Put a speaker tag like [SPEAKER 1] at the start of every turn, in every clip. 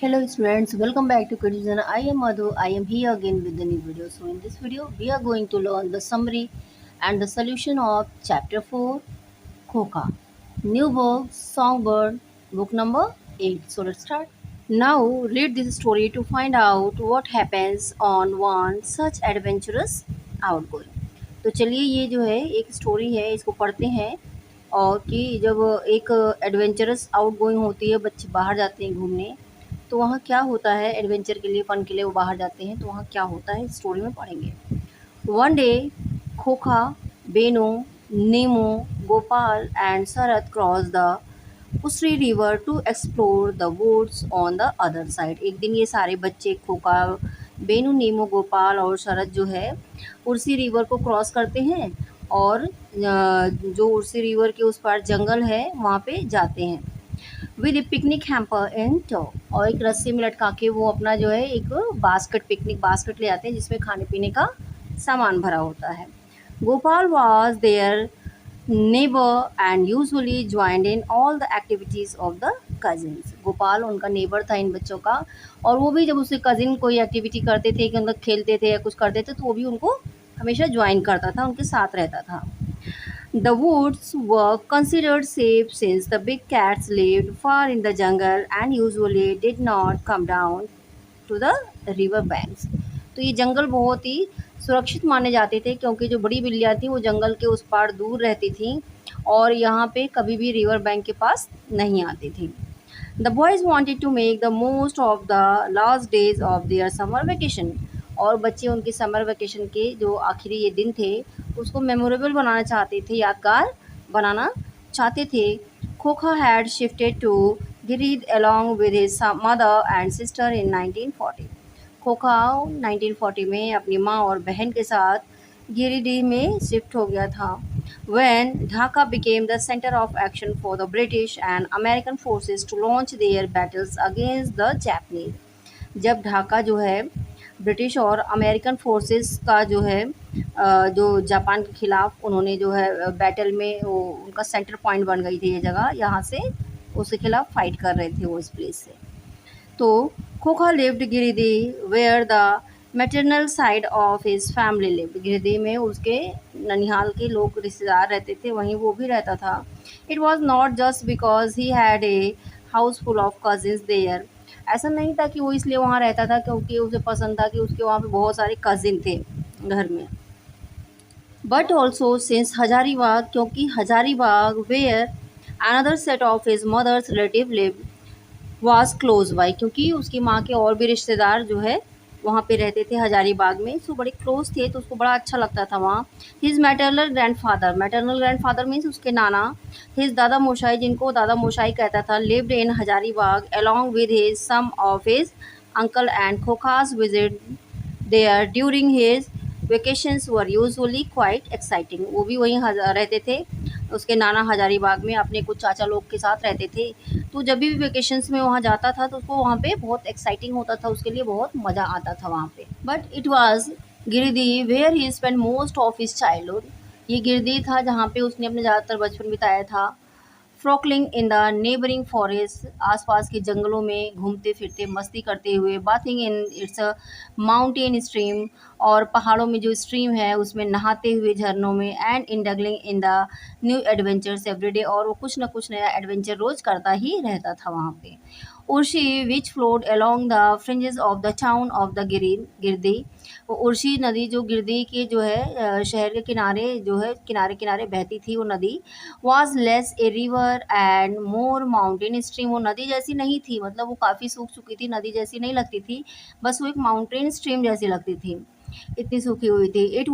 [SPEAKER 1] Hello students, welcome back to Kids Channel. I am Madhu. I am here again with the new video. So in this video, we are going to learn the summary and the solution of chapter 4, Khoka. New book, Songbird, book number 8. So let's start. Now read this story to find out what happens on one such adventurous outgoing. तो चलिए ये जो है एक story है, इसको पढ़ते हैं। और कि जब एक एडवेंचरस आउटगोइंग होती है, बच्चे बाहर जाते हैं घूमने, तो वहाँ क्या होता है, एडवेंचर के लिए, फन के लिए वो बाहर जाते हैं, तो वहाँ क्या होता है स्टोरी में पढ़ेंगे। One day Khokha, Beno, Neemu, Gopal and Sharad cross the Usri river to explore the woods on the other side. एक दिन ये सारे बच्चे खोखा, बेनू, नीमू, गोपाल और शरद जो है उर्सी रिवर को क्रॉस करते हैं और जो उर्सी रिवर के उस पार जंगल है वहाँ पे जाते हैं। With a picnic hamper in tow, और एक रस्सी में लटका के वो अपना जो है एक बास्केट, पिकनिक बास्केट ले आते हैं जिसमें खाने पीने का सामान भरा होता है। Gopal was their neighbour and usually joined in all the activities of the cousins. Gopal उनका नेबर था इन बच्चों का, और वो भी जब उसके कजिन कोई एक्टिविटी करते थे कि मतलब खेलते थे या कुछ करते थे तो वो भी उनको हमेशा ज्वाइन करता था, उनके साथ रहता था। The woods were considered safe since the big cats lived far in the jungle and usually did not come down to the river banks. तो ये जंगल बहुत ही सुरक्षित माने जाते थे क्योंकि जो बड़ी बिल्लियाँ थी वो जंगल के उस पार दूर रहती थीं और यहाँ पे कभी भी रिवर बैंक के पास नहीं आती थी। The boys wanted to make the most of the last days of their summer vacation. और बच्चे उनके समर वेकेशन के जो आखिरी ये दिन थे उसको मेमोरेबल बनाना चाहते थे, यादगार बनाना चाहते थे। Khokha had shifted to Giridih along with his mother and sister in 1940. खोखा 1940 में अपनी माँ और बहन के साथ गिरिडीह में शिफ्ट हो गया था। When Dhaka became the center of action for the British and American forces to launch their battles against the Japanese. जब ढाका जो है ब्रिटिश और अमेरिकन फोर्सेस का जो है जो जापान के खिलाफ उन्होंने जो है बैटल में वो उनका सेंटर पॉइंट बन गई थी ये जगह, यहाँ से उसके खिलाफ फाइट कर रहे थे वो इस प्लेस से। तो Khokha lived Giridih where the maternal side of his family lived. Giridih में उसके ननिहाल के लोग रिश्तेदार रहते थे, वहीं वो भी रहता था। It was not just because he had a house full of cousins there. ऐसा नहीं था कि वो इसलिए वहाँ रहता था क्योंकि उसे पसंद था कि उसके वहाँ पे बहुत सारे कजिन थे घर में, बट ऑल्सो सिंस हजारीबाग, क्योंकि Hazaribagh where another set of his mother's relative live was close by, क्योंकि उसकी माँ के और भी रिश्तेदार जो है वहाँ पे रहते थे हजारीबाग में, सो बड़े क्लोज थे तो उसको बड़ा अच्छा लगता था वहाँ। हिज मैटरनल ग्रैंडफादर मीन्स उसके नाना, हिज दादा मोशाई, जिनको दादा मोशाई कहता था, lived in Hazaribagh along with his some of his uncle and Khokha's visit there during his vacations were usually quite exciting. वो भी वहीं रहते थे, उसके नाना हजारीबाग में अपने कुछ चाचा लोग के साथ रहते थे, तो जब भी वेकेशंस में वहाँ जाता था तो उसको वहाँ पे बहुत एक्साइटिंग होता था, उसके लिए बहुत मज़ा आता था वहाँ पे। But it was Giridih where he spend most of his childhood. ये गिरिडीह था जहाँ पे उसने अपने ज़्यादातर बचपन बिताया था। फ्रॉकलिंग इन द नेबरिंग फॉरेस्ट, आसपास के जंगलों में घूमते फिरते मस्ती करते हुए। Bathing in its mountain stream, और पहाड़ों में जो स्ट्रीम है उसमें नहाते हुए झरनों में। And indulging in the new adventures everyday, और वो कुछ ना कुछ नया एडवेंचर रोज करता ही रहता था वहाँ पे। उर्शी which flowed along the fringes of the town of the Giridih, वो उर्शी नदी जो गिरदी के जो है शहर के किनारे जो है किनारे किनारे बहती थी वो नदी। Was less a river and more mountain stream, वो नदी जैसी नहीं थी, मतलब वो काफ़ी सूख चुकी थी, नदी जैसी नहीं लगती थी, बस वो एक माउंटेन स्ट्रीम जैसी लगती थी, इतनी सूखी हुई थी। It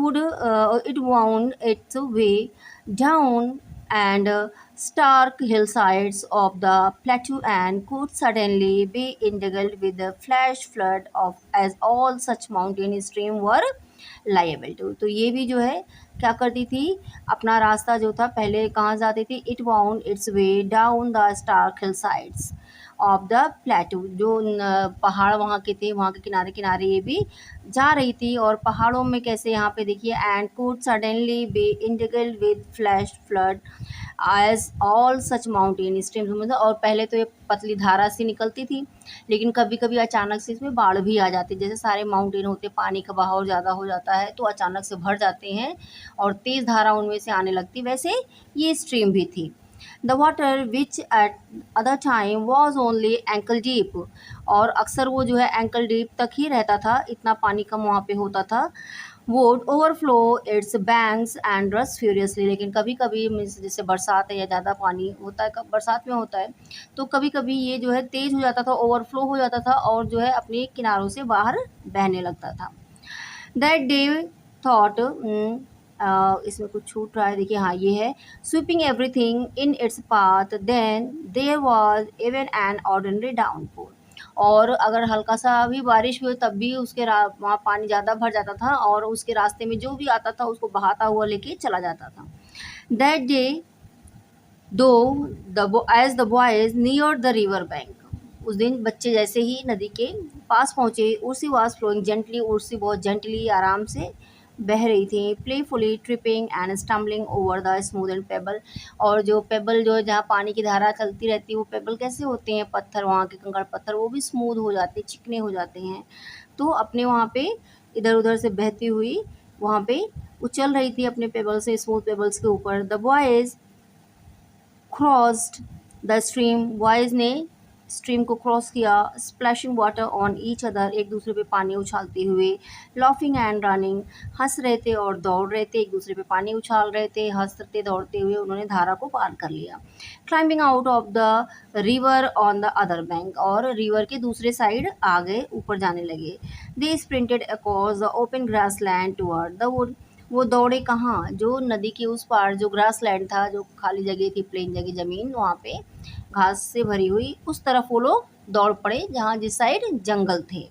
[SPEAKER 1] wound its way down and stark hillsides of the plateau and could suddenly be indulged with the flash flood of as all such mountain stream were liable to। तो ये भी जो है क्या करती थी, अपना रास्ता जो था पहले कहाँ जाती थी, it wound its way down the stark hillsides, of the plateau, जो पहाड़ वहाँ के थे, वहाँ के किनारे किनारे ये भी जा रही थी। और पहाड़ों में कैसे यहाँ पे देखिए, एंड कुड सडनली बी इंडिगल with flash flood as all such mountain streams, मतलब और पहले तो ये पतली धारा सी निकलती थी, लेकिन कभी कभी अचानक से इसमें बाढ़ भी आ जाती, जैसे सारे माउंटेन होते, पानी का बहाव ज़्यादा हो जाता है तो अचानक से भर जाते हैं और तेज़ धारा उनमें से आने लगती, वैसे ये स्ट्रीम भी थी। The water which eight other time was only ankle deep, और अक्सर वो जो है एंकल डीप तक ही रहता था, इतना पानी कम वहाँ पे होता था, would overflow its banks and rush furiously, लेकिन कभी कभी जैसे बरसात है या ज़्यादा पानी होता है, बरसात में होता है तो कभी कभी ये जो है तेज़ हो जाता था, ओवरफ्लो हो जाता था और जो है अपने किनारों से बाहर बहने लगता था। दैट डे थॉट, इसमें कुछ छूट रहा है, देखिए हाँ ये है, sweeping everything in its path, then there was even an ordinary downpour, और अगर हल्का सा भी बारिश हुई तब भी उसके वहाँ पानी ज़्यादा भर जाता था और उसके रास्ते में जो भी आता था उसको बहाता हुआ लेके चला जाता था। That day though as the boys near the river bank, उस दिन बच्चे जैसे ही नदी के पास पहुँचे, उर्सी वॉज फ्लोइंग जेंटली, उर्सी बहुत जेंटली आराम से बह रही थी, playfully tripping and stumbling over the smooth and payable, और जो पेबल जो जहाँ पानी की धारा चलती रहती है वो पेबल कैसे होते हैं, पत्थर, वहाँ के कंकड़ पत्थर वो भी स्मूथ हो जाते, चिकने हो जाते हैं, तो अपने वहाँ पे इधर उधर से बहती हुई वहाँ पे उछल रही थी अपने पेबल से, स्मूथ पेबल्स के ऊपर। The boys crossed the stream, boys ने स्ट्रीम को क्रॉस किया, splashing water on each other, एक दूसरे पे पानी उछालते हुए, लाफिंग एंड रनिंग, हंस रहे थे और दौड़ रहे थे, एक दूसरे पे पानी उछाल रहे थे, हंसते दौड़ते हुए उन्होंने धारा को पार कर लिया। Climbing out of the river on the other bank, और रिवर के दूसरे साइड आ गए, ऊपर जाने लगे। They sprinted across the open grassland toward the wood, वो दौड़े कहाँ, जो नदी के उस पार जो ग्रास लैंड था, जो खाली जगह थी, प्लेन जगह, ज़मीन वहाँ पे घास से भरी हुई, उस तरफ वो लोग दौड़ पड़े जहाँ जिस साइड जंगल थे।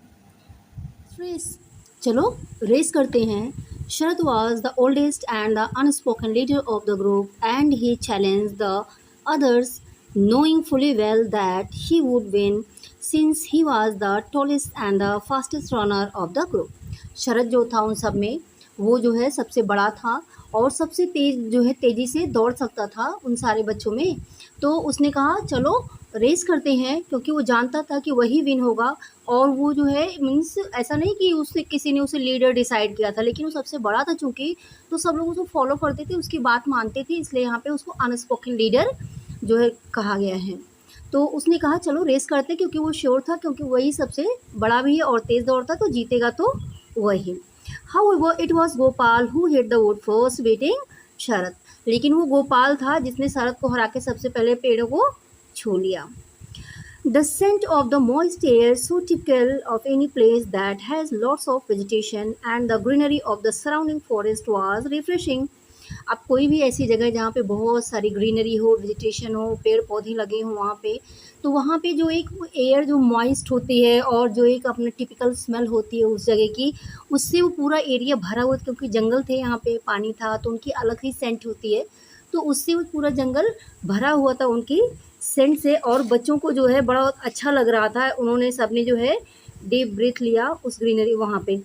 [SPEAKER 1] रेस, चलो रेस करते हैं। Sharad was the oldest and the unspoken leader of the group and he challenge the others, knowing fully well that he would win since he was the tallest and the fastest runner of the group। शरद जो था उन सब में, वो जो है सबसे बड़ा था और सबसे तेज जो है तेज़ी से दौड़ सकता था उन सारे बच्चों में, तो उसने कहा चलो रेस करते हैं, क्योंकि वो जानता था कि वही विन होगा। और वो जो है मीन्स ऐसा नहीं कि उसने किसी ने उसे लीडर डिसाइड किया था, लेकिन वो सबसे बड़ा था चूँकि, तो सब लोग उसको फॉलो करते थे, उसकी बात मानते थे, इसलिए यहाँ पे उसको अनस्पोकन लीडर जो है कहा गया है। तो उसने कहा चलो रेस करते, क्योंकि वो श्योर था, क्योंकि वही सबसे बड़ा भी है और तेज़ दौड़ता, तो जीतेगा तो वही। However, it was Gopal who hit the wood first, beating शरद, लेकिन वो गोपाल था जिसने शरद को हरा के सबसे पहले पेड़ों को छू लिया। The scent of the moist air, so typical of any place that has lots of vegetation, and the greenery of the surrounding forest was refreshing। अब कोई भी ऐसी जगह जहाँ पे बहुत सारी ग्रीनरी हो, वेजिटेशन हो, पेड़ पौधे लगे हों वहाँ पे, तो वहाँ पे जो एक एयर जो मॉइस्ट होती है और जो एक अपने टिपिकल स्मेल होती है उस जगह की, उससे वो पूरा एरिया भरा हुआ, क्योंकि जंगल थे यहाँ पे, पानी था, तो उनकी अलग ही सेंट होती है, तो उससे वो पूरा जंगल भरा हुआ था उनकी सेंट से। और बच्चों को जो है बड़ा अच्छा लग रहा था, उन्होंने सबने जो है डीप ब्रीथ लिया उस ग्रीनरी वहाँ पे।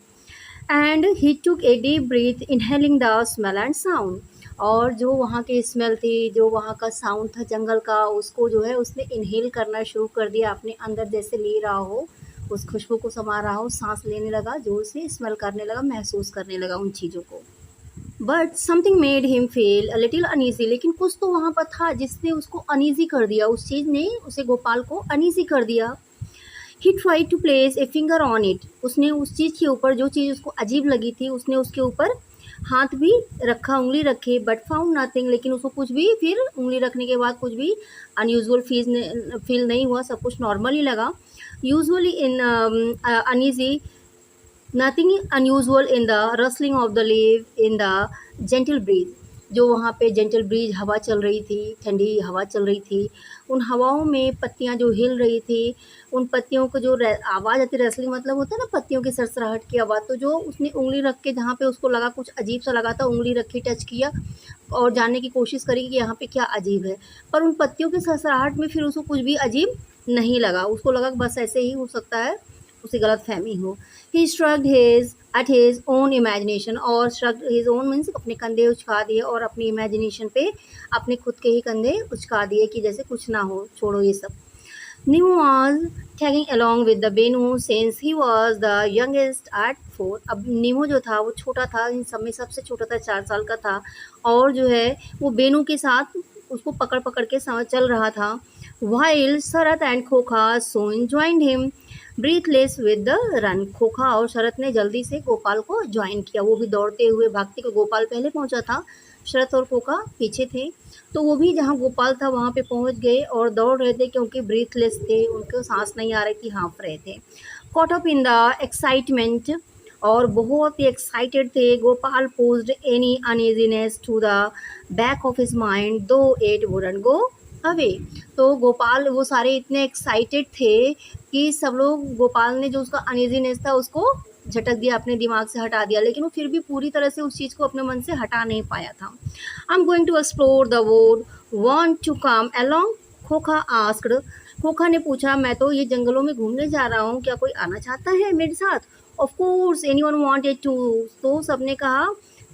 [SPEAKER 1] And he took a deep breath inhaling the smell and sound, और जो वहाँ की स्मेल थी, जो वहाँ का साउंड था जंगल का, उसको जो है उसने इनहेल करना शुरू कर दिया, अपने अंदर जैसे ले रहा हो, उस खुशबू को समा रहा हो, सांस लेने लगा, जोर से स्मेल करने लगा, महसूस करने लगा उन चीज़ों को। But something made him feel a little uneasy, लेकिन कुछ तो वहाँ पर था जिसने उसको अनईजी कर दिया, उस चीज़ ने उसे गोपाल को अनईजी कर दिया। He try to place a finger on it, उसने उस चीज़ के ऊपर, जो चीज़ उसको अजीब लगी थी, उसने उसके ऊपर हाथ भी रखा, उंगली रखी, बट फाउंड नथिंग, लेकिन उसको कुछ भी, फिर उंगली रखने के बाद कुछ भी अनयूजुअल फील नहीं हुआ, सब कुछ नॉर्मल ही लगा। Usually in uneasy, nothing unusual in the rustling of the leave in the gentle breeze, जो वहाँ पे जेंटल ब्रीज हवा चल रही थी, ठंडी हवा चल रही थी, उन हवाओं में पत्तियाँ जो हिल रही थी, उन पत्तियों को जो आवाज़ आती, रेसलिंग मतलब होता है ना पत्तियों की सरसराहट की आवाज़, तो जो उसने उंगली रख के जहाँ पे उसको लगा कुछ अजीब सा लगा था, उंगली रखी, टच किया और जानने की कोशिश करी कि यहाँ पे क्या अजीब है, पर उन पत्तियों की सरसराहट में फिर उसको कुछ भी अजीब नहीं लगा, उसको लगा कि बस ऐसे ही हो सकता है, उसे गलत फहमी हो। He shrugged his at his own imagination, और श्रग्ड हिज ओन मीन्स अपने कंधे उचका दिए, और अपनी इमेजिनेशन पे अपने खुद के ही कंधे उचका दिए कि जैसे कुछ ना हो, छोड़ो ये सब। Nemo was tagging along with the Benu since he was the youngest at 4. अब नीमो जो था वो छोटा था, इन सब में सबसे छोटा था, 4 साल का था, और जो है वो बेनू के साथ उसको पकड़ पकड़ के चल रहा था। While शरत एंड खोखा soon joined him breathless with the run. खोखा और शरत ने जल्दी से गोपाल को ज्वाइन किया, वो भी दौड़ते हुए भागते हुए। गोपाल पहले पहुंचा था, शरत और खोखा पीछे थे, तो वो भी जहाँ गोपाल था वहाँ पे पहुँच गए और दौड़ रहे थे क्योंकि ब्रीथलेस थे, उनको सांस नहीं आ रही थी, हाँफ रहे थे। Caught up in the excitement, और बहुत ही एक्साइटेड थे। Gopal pushed any uneasiness to the back of his mind though it wouldn't go away. तो गोपाल वो सारे इतने एक्साइटेड थे कि सब लोग, गोपाल ने जो उसका अनइजीनेस था उसको झटक दिया, अपने दिमाग से हटा दिया, लेकिन वो फिर भी पूरी तरह से उस चीज़ को अपने मन से हटा नहीं पाया था। I am going to explore the wood, want to come along, Khokha asked. Khokha ने पूछा, मैं तो ये जंगलों में घूमने जा रहा हूँ, क्या कोई आना चाहता है मेरे साथ? Of course anyone wanted to, तो सबने कहा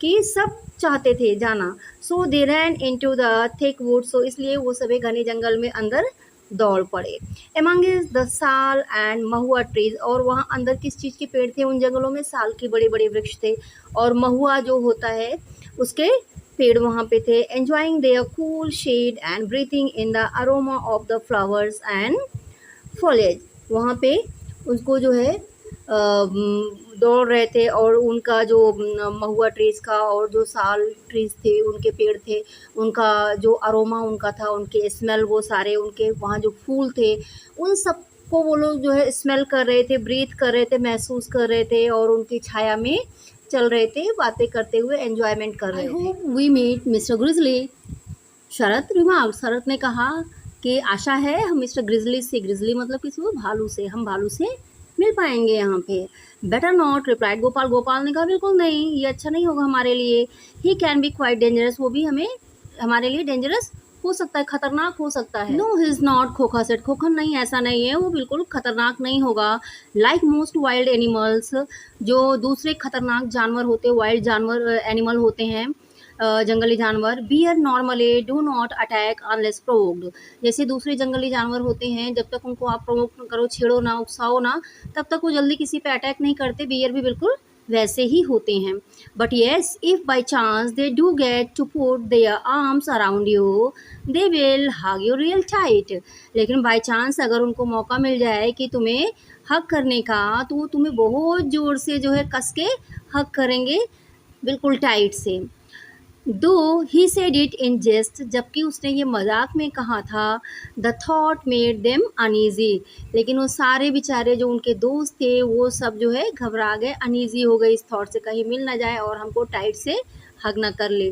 [SPEAKER 1] कि सब चाहते थे जाना। So they ran into the thick wood, so इसलिए वो सभी घने जंगल में अंदर दौड़ पड़े। Among is the sal and mahua trees, और वहाँ अंदर किस चीज़ के पेड़ थे उन जंगलों में? साल के बड़े बड़े वृक्ष थे, और महुआ जो होता है उसके पेड़ वहाँ पे थे। Enjoying their cool shade and breathing in the aroma of the flowers and foliage, वहाँ पे उसको जो है दौड़ रहे थे, और उनका जो महुआ ट्रीज का और जो साल ट्रीज थे उनके पेड़ थे, उनका जो अरोमा उनका था, उनके स्मेल, वो सारे उनके वहाँ जो फूल थे उन सब को वो लोग जो है स्मेल कर रहे थे, ब्रीथ कर रहे थे, महसूस कर रहे थे, और उनकी छाया में चल रहे थे, बातें करते हुए एंजॉयमेंट कर रहे थे। We meet Mister Grizzly, Sharat remark, Sharat ने कहा कि आशा है हम मिस्टर ग्रिजली से, ग्रिजली मतलब किसी को, भालू से, हम भालू से मिल पाएंगे यहाँ पे। Better not, replied Gopal, Gopal ने कहा बिल्कुल नहीं, ये अच्छा नहीं होगा हमारे लिए। He can be quite dangerous, वो भी हमारे लिए डेंजरस हो सकता है, खतरनाक हो सकता है। नो ही इज नॉट, खोखा सेड, खोखा नहीं, ऐसा नहीं है, वो बिल्कुल खतरनाक नहीं होगा। लाइक मोस्ट वाइल्ड एनिमल्स, जो दूसरे खतरनाक जानवर होते, वाइल्ड जानवर एनिमल होते हैं, जंगली जानवर, bear normally do not attack unless provoked, जैसे दूसरे जंगली जानवर होते हैं, जब तक उनको आप प्रोवोक न करो, छेड़ो ना, उकसाओ ना, तब तक वो जल्दी किसी पे अटैक नहीं करते। बियर भी बिल्कुल वैसे ही होते हैं। But yes, if by chance they do get to put their arms around you they will hug you real tight, लेकिन बाई चांस अगर उनको मौका मिल जाए कि तुम्हें हग करने का, तो वो तुम्हें बहुत ज़ोर से जो है कस के हग करेंगे, बिल्कुल टाइट से। दो ही सेड इट इन जेस्ट, जबकि उसने ये मजाक में कहा था। The thought made them uneasy, लेकिन वो सारे बेचारे जो उनके दोस्त थे वो सब जो है घबरा गए, अनईजी हो गए इस थॉट से, कहीं मिल ना जाए और हमको टाइट से हग ना कर ले।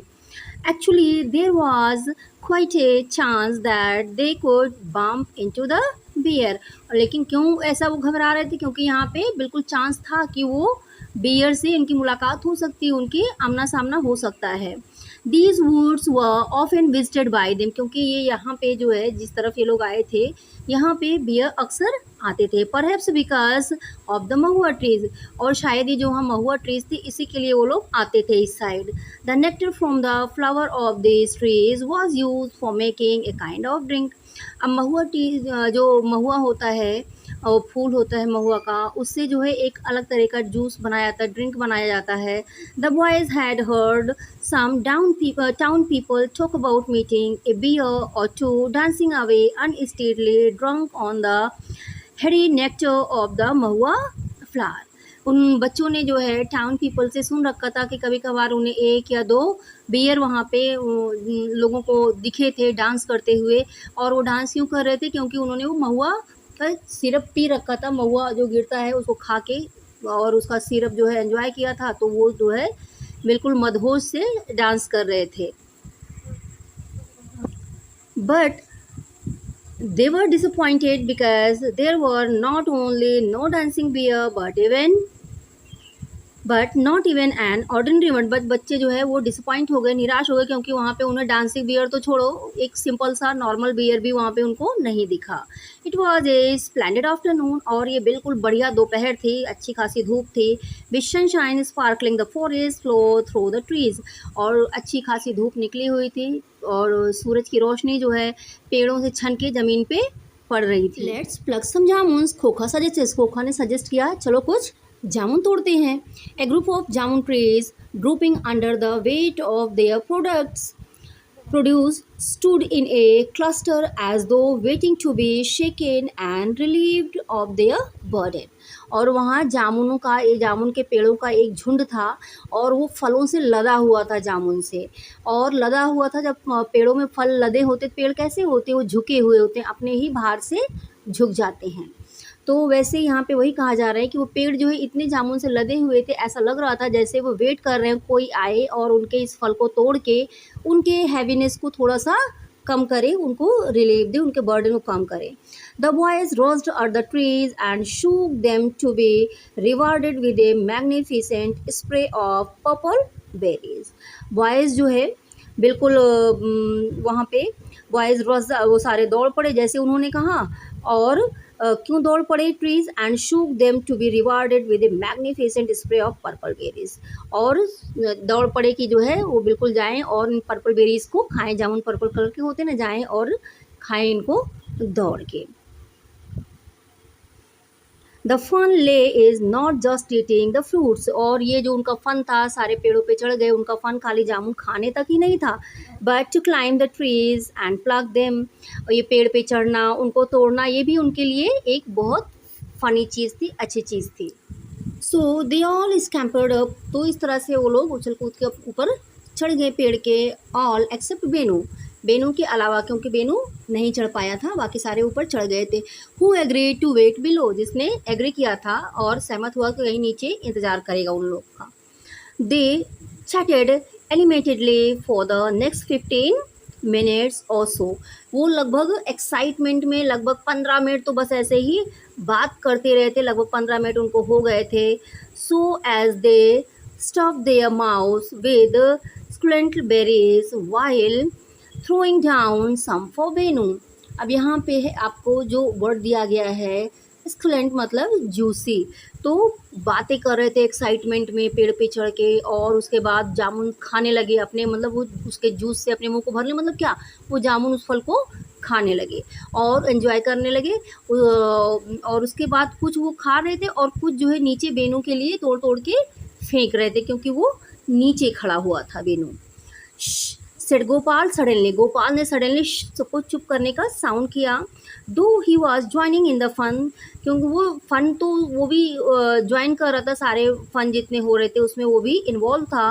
[SPEAKER 1] Actually there was quite a chance that they could bump into the bear, लेकिन क्यों ऐसा वो घबरा रहे थे? क्योंकि यहाँ पे बिल्कुल चांस था कि वो बियर से इनकी मुलाकात हो सकती है, उनकी आमना सामना हो सकता है। These woods were often visited by them, क्योंकि ये यहाँ पे जो है जिस तरफ ये लोग आए थे, यहाँ पे बियर अक्सर आते थे। Perhaps because of the Mahua trees, और शायद ये जो वहाँ महुआ ट्रीज थी इसी के लिए वो लोग आते थे इस side. The nectar from the flower of this trees was use for making a kind of drink. अब महुआ ट्रीज, जो महुआ होता है और फूल होता है महुआ का, उससे जो है एक अलग तरह का जूस बनाया जाता है, ड्रिंक बनाया जाता है। The boys had heard some town people talk about meeting a bear or two dancing away unsteadily drunk on the heady nectar of the mahua flower. उन बच्चों ने जो है टाउन पीपल से सुन रखा था कि कभी कभार उन्हें 1 या 2 बियर वहाँ पे लोगों को दिखे थे डांस करते हुए, और वो डांस क्यों कर रहे थे? क्योंकि उन्होंने वो महुआ का सिरप पी रखा था, महुआ जो गिरता है उसको खा के, और उसका सिरप जो है एंजॉय किया था, तो वो जो है बिल्कुल मदहोश से डांस कर रहे थे। But they were disappointed because there were not only no dancing bear but even but not even an ordinary one, but बच्चे जो है वो डिसअपॉइंट हो गए, निराश हो गए, क्योंकि वहाँ पे उन्हें डांसिंग बियर तो छोड़ो, एक सिंपल सा नॉर्मल बियर भी वहाँ पे उनको नहीं दिखा। It was a splendid afternoon, और ये बिल्कुल बढ़िया दोपहर थी, अच्छी खासी धूप थी। With sunshine sparkling the forest flow through the trees, और अच्छी खासी धूप निकली हुई थी और सूरज की रोशनी जो है पेड़ों से छन के ज़मीन पे पड़ रही थी। लेट्स प्लग सम जामुन्स, खोखा ने सजेस्ट किया, चलो कुछ जामुन तोड़ते हैं। A group of jamun trees grouping under the weight of their produce stood in a cluster as though waiting to be shaken and relieved of their burden। और वहाँ जामुनों का, ये जामुन के पेड़ों का एक झुंड था, और वो फलों से लदा हुआ था, जामुन से, और लदा हुआ था। जब पेड़ों में फल लदे होते, पेड़ कैसे होते, वो झुके हुए होते हैं, अपने ही भार से झुक जाते हैं। तो वैसे यहाँ पे वही कहा जा रहा है कि वो पेड़ जो है इतने जामुन से लदे हुए थे, ऐसा लग रहा था जैसे वो वेट कर रहे हैं कोई आए और उनके इस फल को तोड़ के उनके हैवीनेस को थोड़ा सा कम करे, उनको रिलीव दे, उनके बर्डन को कम करे। The boys rushed at the trees and shook them to be rewarded with a magnificent spray of purple berries। Boys जो है बिल्कुल वहाँ पे बॉयज़ रोज वो सारे दौड़ पड़े जैसे उन्होंने कहा, और क्यों दौड़ पड़े trees and shook them to be rewarded with a magnificent spray of purple berries, और दौड़ पड़े कि जो है वो बिल्कुल जाएं और इन पर्पल बेरीज को खाएं, जामुन पर्पल कलर के होते ना, जाएं और खाएं इनको दौड़ के। द फन ले is not just eating the fruits, और ये जो उनका फ़न था, सारे पेड़ों पे चढ़ गए, उनका फ़न खाली जामुन खाने तक ही नहीं था, but to climb the trees and pluck them, और ये पेड़ पे चढ़ना, उनको तोड़ना, ये भी उनके लिए एक बहुत फ़नी चीज़ थी, अच्छी चीज़ थी। सो दे ऑल स्कैम्पर्ड अप, तो इस तरह से वो लोग उछल कूद के ऊपर चढ़ गए पेड़ के। ऑल एक्सेप्ट बेनू, बेनू के अलावा, क्योंकि बेनू नहीं चढ़ पाया था, बाकी सारे ऊपर चढ़ गए थे। Who agree to wait below, जिसने एग्री किया था और सहमत हुआ कि कहीं नीचे इंतज़ार करेगा उन लोग का। They chatted animatedly for the next 15 minutes और सो, वो लगभग एक्साइटमेंट में लगभग 15 मिनट तो बस ऐसे ही बात करते रहे थे, लगभग 15 मिनट उनको हो गए थे। So as they stuff their mouth with succulent berries while throwing down some for Benu. अब यहाँ पे है आपको जो वर्ड दिया गया है स्क्लेंट मतलब जूसी, तो बातें कर रहे थे एक्साइटमेंट में पेड़ पे चढ़ के, और उसके बाद जामुन खाने लगे अपने, मतलब वो उसके जूस से अपने मुंह को भर ले, मतलब क्या, वो जामुन उस फल को खाने लगे और एंजॉय करने लगे। और उसके बाद कुछ वो खा रहे थे और कुछ जो है नीचे बेनू के लिए तोड़ तोड़ के फेंक रहे थे, क्योंकि वो नीचे खड़ा हुआ था बेनू। सेड गोपाल सडनली, गोपाल ने सडनली सबको चुप करने का साउंड किया। Though he was joining in the fun, क्योंकि वो फन तो वो भी ज्वाइन कर रहा था, सारे फन जितने हो रहे थे उसमें वो भी इन्वॉल्व था।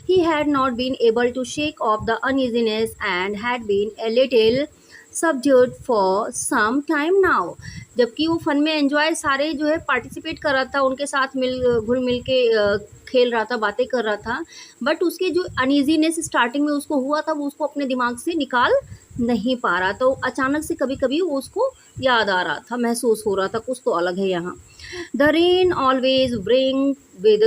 [SPEAKER 1] He had not been able to shake off the uneasiness and had been a little subdued for some time now, जबकि वो फन में एंजॉय सारे जो है पार्टिसिपेट कर रहा था, उनके साथ घुल मिल के खेल रहा था, बातें कर रहा था, बट उसके जो अनइजीनेस स्टार्टिंग में उसको हुआ था वो उसको अपने दिमाग से निकाल नहीं पा रहा, तो अचानक से कभी कभी वो उसको याद आ रहा था, महसूस हो रहा था कुछ तो अलग है यहाँ। The rain always bring with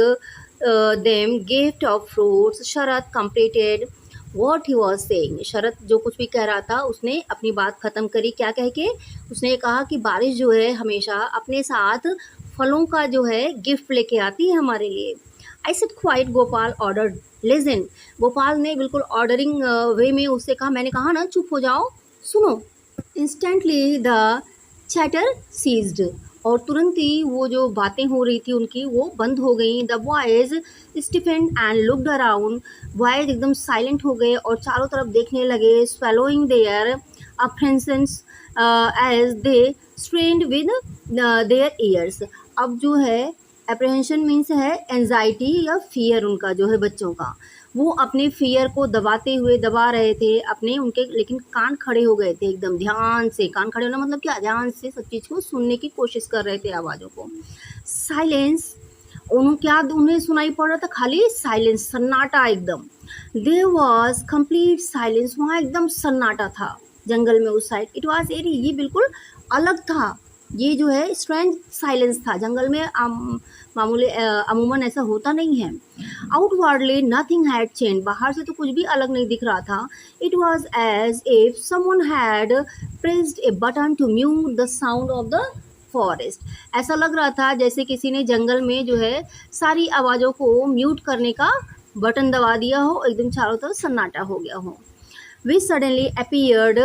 [SPEAKER 1] them gift of fruits, Sharad completed what he was saying, Sharad जो कुछ भी कह रहा था उसने अपनी बात ख़त्म करी, क्या कह के, उसने कहा कि बारिश जो है हमेशा अपने साथ फलों का जो है गिफ्ट लेके आती है हमारे लिए। I said quite, Gopal order listen, Gopal ने बिल्कुल ऑर्डरिंग वे में उससे कहा, मैंने कहा ना चुप हो जाओ, सुनो। इंस्टेंटली द चैटर सीज्ड, और तुरंत ही वो जो बातें हो रही थी उनकी वो बंद हो गई। The boys stiffened and looked around, boys एकदम साइलेंट हो गए और चारों तरफ देखने लगे। Swallowing their apprehension as they strained with their ears, अब जो है अप्रहेंशन मीन्स है एंजाइटी या फियर, उनका जो है बच्चों का, वो अपने फियर को दबाते हुए दबा रहे थे अपने उनके, लेकिन कान खड़े हो गए थे एकदम ध्यान से, कान खड़े होना मतलब क्या, ध्यान से सब चीज़ को सुनने की कोशिश कर रहे थे, आवाज़ों को। साइलेंस, उन्हें सुनाई पड़ रहा था, खाली साइलेंस, सन्नाटा एकदम। देयर वॉज कंप्लीट साइलेंस, वहाँ एकदम सन्नाटा था जंगल में उस साइड। इट वॉज एरी, ये बिल्कुल अलग था, ये जो है स्ट्रेंज साइलेंस था। जंगल में अमूमन ऐसा होता नहीं है। आउटवर्डली नथिंग हैड चेंज, बाहर से तो कुछ भी अलग नहीं दिख रहा था। It was as if someone had pressed a button to mute the sound off the forest. ऐसा लग रहा था जैसे किसी ने जंगल में जो है सारी आवाज़ों को म्यूट करने का बटन दबा दिया हो, एकदम चारों तरफ सन्नाटा हो गया हो। We suddenly appeared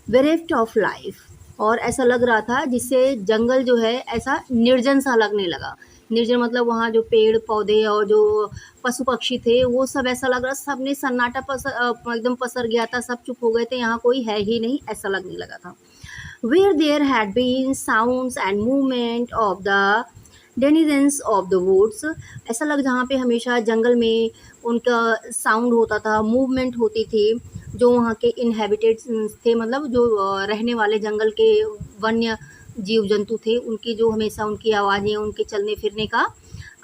[SPEAKER 1] bereft of life, और ऐसा लग रहा था जिससे जंगल जो है ऐसा निर्जन सा लगने लगा। निर्जन मतलब वहाँ जो पेड़ पौधे और जो पशु पक्षी थे वो सब ऐसा लग रहा, सब ने सन्नाटा एकदम पसर गया था, सब चुप हो गए थे, यहाँ कोई है ही नहीं ऐसा लगने लगा था। Where there had been sounds and movement of the denizens of the woods, ऐसा लग जहाँ पे हमेशा जंगल में उनका साउंड होता था, मूवमेंट होती थी, जो वहाँ के इनहेबिटेट्स थे, मतलब जो रहने वाले जंगल के वन्य जीव जंतु थे, उनकी जो हमेशा उनकी आवाज़ें, उनके चलने फिरने का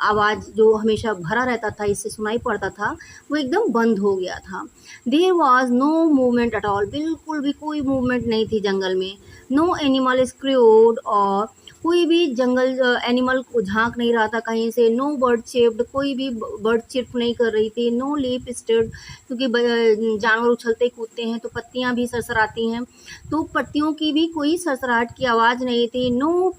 [SPEAKER 1] आवाज़ जो हमेशा भरा रहता था, इससे सुनाई पड़ता था, वो एकदम बंद हो गया था। There was no movement at all, बिल्कुल भी कोई मूवमेंट नहीं थी जंगल में। नो एनिमल स्क्रूड, और कोई भी जंगल एनिमल को झांक नहीं रहा था कहीं से। नो बर्ड चिप्ड, कोई भी बर्ड चिप नहीं कर रही थी। नो लीफ स्टिर्ड, क्योंकि जानवर उछलते कूदते हैं तो पत्तियां भी सरसराती हैं, तो पत्तियों की भी कोई सरसराहट की आवाज़ नहीं थी। No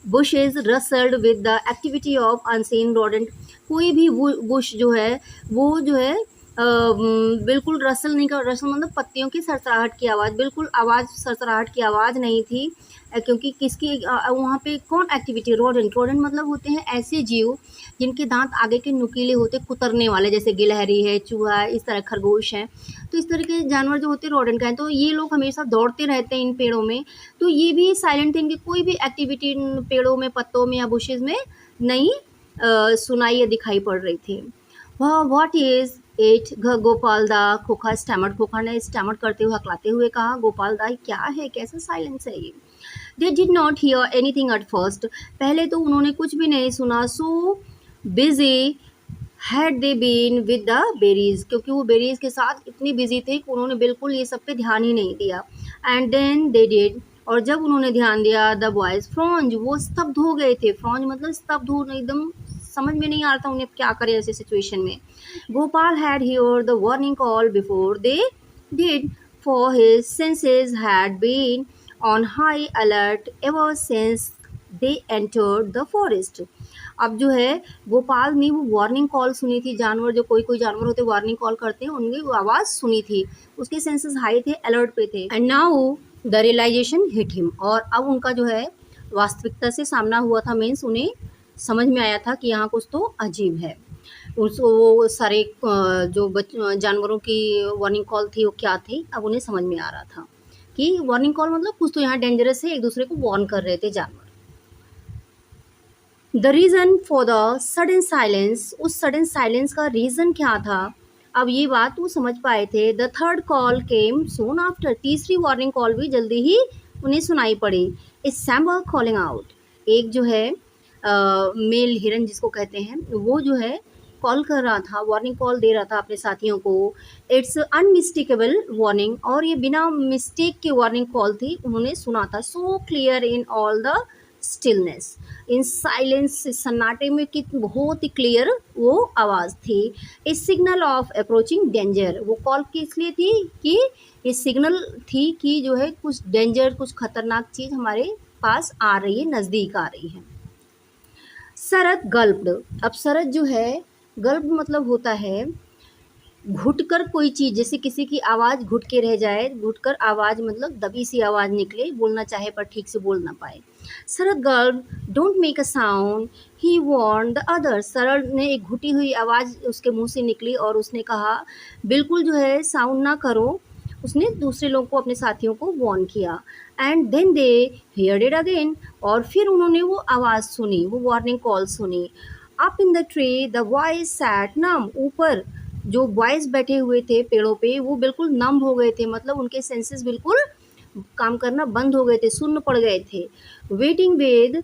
[SPEAKER 1] bushes rustled with the activity of unseen rodent, कोई भी बुश जो है वो जो है बिल्कुल रसल नहीं कर, रसल मतलब पत्तियों की सरसराहट की आवाज़, बिल्कुल आवाज़ सरसराहट की आवाज़ नहीं थी। क्योंकि किसकी वहाँ पे कौन एक्टिविटी, रोडेंट, रोडेंट मतलब होते हैं ऐसे जीव जिनके दांत आगे के नुकीले होते, कुतरने वाले, जैसे गिलहरी है, चूहा है, इस तरह खरगोश है, तो इस तरह के जानवर जो होते हैं रोडेंट का है। तो ये लोग हमेशा दौड़ते रहते हैं इन पेड़ों में, तो ये भी साइलेंट थे, इनकी कोई भी एक्टिविटी इन पेड़ों में, पत्तों में या बुशेज में नहीं सुनाई या दिखाई पड़ रही थी। वह व्हाट इज इट, गोपाल दा, खोखा स्टैमर्ड, खोखा ने स्टैमर्ड करते हुए हकलाते हुए कहा, गोपाल दा क्या है, कैसा साइलेंस है ये। They did not hear anything at first, पहले तो उन्होंने कुछ भी नहीं सुना। So busy had they been with the berries, क्योंकि वो बेरीज के साथ इतनी बिजी थे कि उन्होंने बिल्कुल ये सब पे ध्यान ही नहीं दिया। एंड देन दे डिड, और जब उन्होंने ध्यान दिया, द बॉयज फ्रॉन्ज, वो स्तब्ध हो गए थे। फ्रॉन्ज मतलब स्तब्ध हो, एकदम समझ में नहीं आ रहा था उन्हें क्या करें ऐसे सिचुएशन में। Gopal had hear the warning call before they did, for his senses had been on high alert ever since they entered the forest. अब जो है गोपाल ने वो वार्निंग कॉल सुनी थी, जानवर जो कोई कोई जानवर होते वार्निंग कॉल करते हैं, उनकी वो आवाज़ सुनी थी, उसके सेंसेस हाई थे, अलर्ट पे थे। And now the realisation hit him, और अब उनका जो है वास्तविकता से सामना हुआ था, मीन्स उन्हें समझ में आया था कि यहाँ कुछ तो अजीब है। उसको वो सारे जो जानवरों की वार्निंग कॉल थी वो क्या थी, अब उन्हें समझ में आ रहा था कि वार्निंग कॉल मतलब कुछ तो यहाँ डेंजरस है, एक दूसरे को वार्न कर रहे थे जानवर। The reason for the sudden silence, उस सडन साइलेंस का रीज़न क्या था, अब ये बात वो समझ पाए थे। The third call came soon after, तीसरी वार्निंग कॉल भी जल्दी ही उन्हें सुनाई पड़ी। इस सैम्बर कॉलिंग आउट, एक जो है मेल हिरन जिसको कहते हैं, वो जो है कॉल कर रहा था, वार्निंग कॉल दे रहा था अपने साथियों को। इट्स अनमिस्टेकेबल वार्निंग, और ये बिना मिस्टेक के वार्निंग कॉल थी, उन्होंने सुना था। So clear in all the stillness, in silence, सन्नाटे में कि बहुत ही क्लियर वो आवाज़ थी। ए सिग्नल ऑफ अप्रोचिंग डेंजर, वो कॉल किस लिए थी कि ये सिग्नल थी कि जो है कुछ डेंजर, कुछ खतरनाक चीज़ हमारे पास आ रही है, नज़दीक आ रही है। शरद गल्प्ड, अब शरद जो है, गल्प मतलब होता है घुटकर कोई चीज़, जैसे किसी की आवाज़ घुट के रह जाए, घुटकर आवाज़ मतलब दबी सी आवाज़ निकले, बोलना चाहे पर ठीक से बोल ना पाए। Sharad growled don't make a sound, he warn the other, Sharad ने एक घुटी हुई आवाज़ उसके मुंह से निकली और उसने कहा बिल्कुल जो है साउंड ना करो, उसने दूसरे लोगों को, अपने साथियों को वार्न किया। And then they heard it again, और फिर उन्होंने वो आवाज़ सुनी, वो वार्निंग कॉल सुनी। Up in the tree the voice sat numb, ऊपर जो बॉयज़ बैठे हुए थे पेड़ों पे वो बिल्कुल नम हो गए थे, मतलब उनके सेंसेस बिल्कुल काम करना बंद हो गए थे, सुन्न पड़ गए थे। वेटिंग विद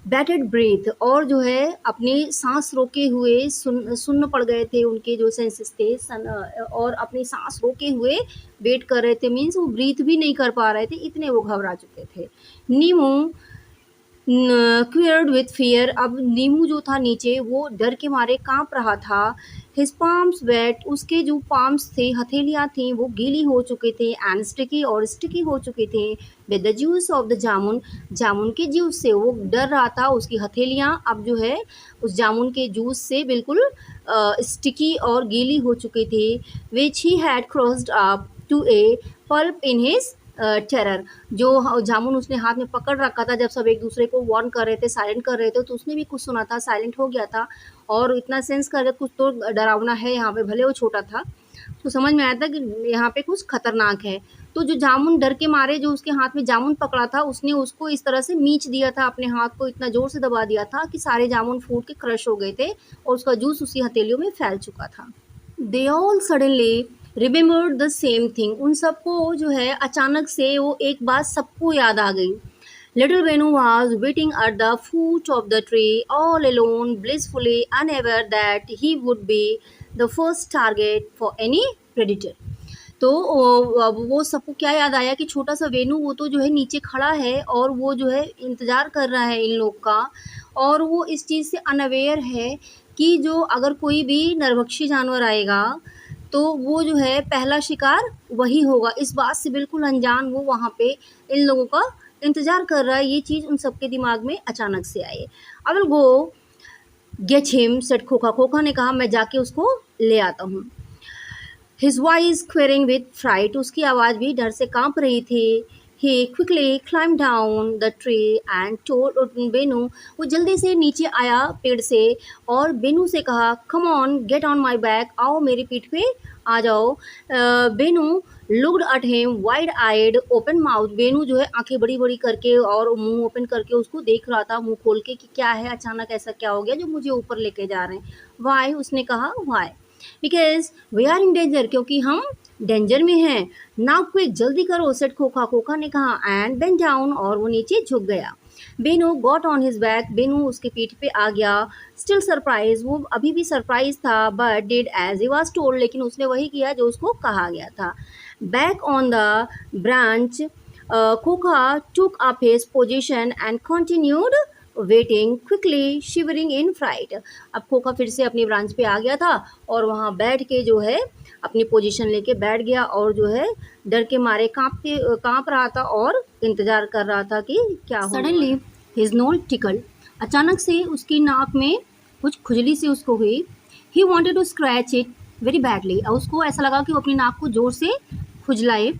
[SPEAKER 1] बैटेड ब्रीथ, और जो है अपनी सांस रोके हुए सुन्न पड़ गए थे, उनके जो सेंसेस थे और अपनी सांस रोके हुए वेट कर रहे थे, मीन्स वो ब्रीथ भी नहीं कर पा रहे थे, इतने वो घबरा चुके थे। नीमू क्वियर्ड विथ फियर। अब नीमू जो था नीचे वो डर के मारे कांप रहा था। हिज पाम्स वेट, उसके जो पाम्स थे, हथेलियाँ थीं, वो गीली हो चुके थे, एंड स्टिकी और स्टिकी हो चुके थे with the juice of the jamun, जामुन के जूस से। वो डर रहा था, उसकी हथेलियाँ अब जो है उस जामुन के जूस से बिल्कुल स्टिकी और गीली हो चुकी थी, which he had crushed up to a pulp in his terror. जो जामुन उसने हाथ में पकड़ रखा था, जब सब एक दूसरे को वार्न कर रहे थे, साइलेंट कर रहे थे, तो उसने भी कुछ सुना था, साइलेंट हो गया था और इतना सेंस कर रहा कुछ तो डरावना है यहाँ पे, भले वो छोटा था तो समझ में आया था कि यहाँ पे कुछ खतरनाक है। तो जो जामुन डर के मारे जो उसके हाथ में जामुन पकड़ा था, उसने उसको इस तरह से मीच दिया था, अपने हाथ को इतना जोर से दबा दिया था कि सारे जामुन फूट के क्रश हो गए थे और उसका जूस उसी हथेलियों में फैल चुका था। They all suddenly remembered the same thing. उन सबको जो है अचानक से वो एक बात सबको याद आ गई। Little Venu was waiting at the foot of the tree, all alone, blissfully unaware that he would be the first target for any predator. तो अब वो सबको क्या याद आया कि छोटा सा वेनू वो तो जो है नीचे खड़ा है और वो जो है इंतज़ार कर रहा है इन लोग का, और वो इस चीज़ से अनअवेयर है कि जो अगर कोई भी नरभक्षी जानवर आएगा तो वो जो है पहला शिकार वही होगा। इस बात से बिल्कुल अनजान वो वहाँ पे इन लोगों का इंतज़ार कर रहा है। ये चीज़ उन सबके दिमाग में अचानक से आई। I will go get him said Khokha. Khokha ने कहा मैं जाके उसको ले आता हूँ। His voice quivering with fright, उसकी आवाज़ भी डर से कांप रही थी। He quickly climbed down the tree and told Benu, वो जल्दी से नीचे आया पेड़ से और बेनू से कहा come on get on my back, आओ मेरी पीठ पे आ जाओ। Benu looked at him wide eyed open mouth. Benu जो है आंखें बड़ी बड़ी करके और मुंह ओपन करके उसको देख रहा था, मुंह खोल के कि क्या है, अचानक ऐसा क्या हो गया जो मुझे ऊपर लेके जा रहे हैं। वाई, उसने कहा why, because we are in danger, क्योंकि हम डेंजर में हैं। नाउ क्विक, जल्दी करो, सेट खोखा। खोखा ने कहा एंड बेंट डाउन, और वो नीचे झुक गया। Benu got on his back, Benu उसके पीठ पे आ गया। स्टिल सरप्राइज, वो अभी भी सरप्राइज था, but did as he was told, लेकिन उसने वही किया जो उसको कहा गया था। Back on the branch Khokha took up his position and continued waiting quickly shivering in fright. अब खोखा फिर से अपनी ब्रांच पे आ गया था और वहाँ बैठ के जो है अपनी पोजीशन लेके बैठ गया और जो है डर के मारे कांप रहा था और इंतजार कर रहा था कि क्या हो। सडनली हिज नोज टिकल, अचानक से उसकी नाक में कुछ खुजली सी उसको हुई। He wanted to scratch it very badly, और उसको ऐसा लगा कि वो अपनी नाक को जोर से खुजलाए,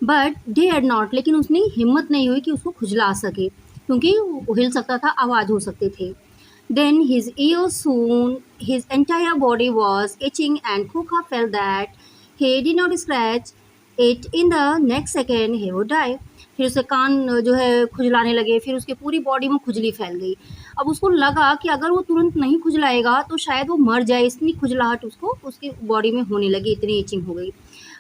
[SPEAKER 1] बट डेयर्ड नॉट, लेकिन उसने हिम्मत नहीं हुई कि उसको खुजला सके क्योंकि वो हिल सकता था, आवाज़ हो सकते थे। Then his ears soon, his entire body was itching, and Kuka felt that he did not scratch it in the next second he would die. फिर उसके कान जो है खुजलाने लगे, फिर उसके पूरी बॉडी में खुजली फैल गई। अब उसको लगा कि अगर वो तुरंत नहीं खुजलाएगा तो शायद वो मर जाए, इतनी खुजलाहट उसको उसकी बॉडी में होने लगी, इतनी इचिंग हो गई।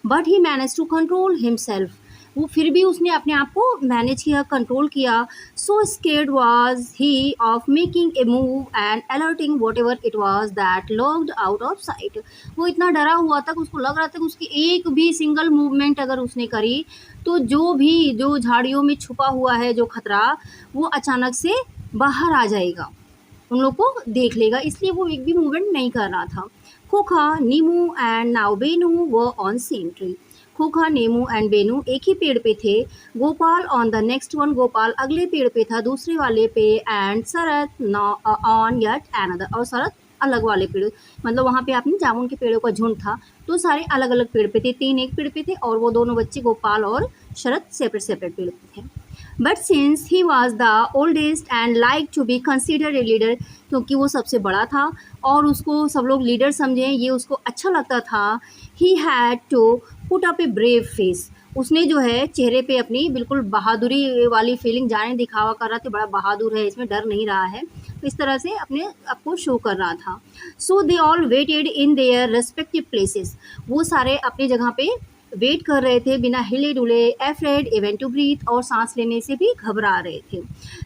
[SPEAKER 1] But he manage to control himself, वो फिर भी उसने अपने आप को मैनेज किया, कंट्रोल किया। So scared was he of making a move and alerting what ever it was that locked out of site. वो इतना डरा हुआ था कि उसको लग रहा था कि उसकी एक भी सिंगल मूवमेंट अगर उसने करी तो जो झाड़ियों में छुपा हुआ है जो खतरा, वो अचानक से बाहर आ जाएगा, उन लोग को देख लेगा, इसलिए वो एक भी मूवमेंट नहीं कर रहा था। Khokha, Neemu and now Benu were on same tree. Khokha, Neemu and Benu एक ही पेड़ पे थे। Gopal on the next one, Gopal अगले पेड़ पे था, दूसरे वाले पे। And Sharad on yet another, और शरद अलग वाले पेड़, मतलब वहाँ पे आपने जामुन के पेड़ों का झुंड था, तो सारे अलग अलग पेड़ पे थे, 3 एक पेड़ पे थे और वो दोनों बच्चे गोपाल और शरद सेपरेट पेड़ पे थे। But since he was the oldest and like to be considered a leader, क्योंकि वो सबसे बड़ा था और उसको सब लोग लीडर समझें ये उसको अच्छा लगता था। He had to put up a brave face, उसने जो है चेहरे पे अपनी बिल्कुल बहादुरी वाली फीलिंग जाने दिखावा कर रहा था, बड़ा बहादुर है, इसमें डर नहीं रहा है, तो इस तरह से अपने आपको शो कर रहा था। So they all waited in their respective places, वो सारे अपनी जगह पे वेट कर रहे थे बिना हिले डुले, एफ्रेड इवन टू ब्रीथ, और सांस लेने से भी घबरा रहे थे।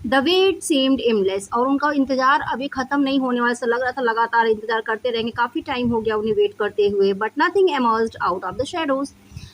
[SPEAKER 1] द वेट सीम्ड एमलेस, और उनका इंतजार अभी ख़त्म नहीं होने वाला सा लग रहा था, लगातार इंतजार करते रहेंगे, काफ़ी टाइम हो गया उन्हें वेट करते हुए। But nothing emerged out of the shadows,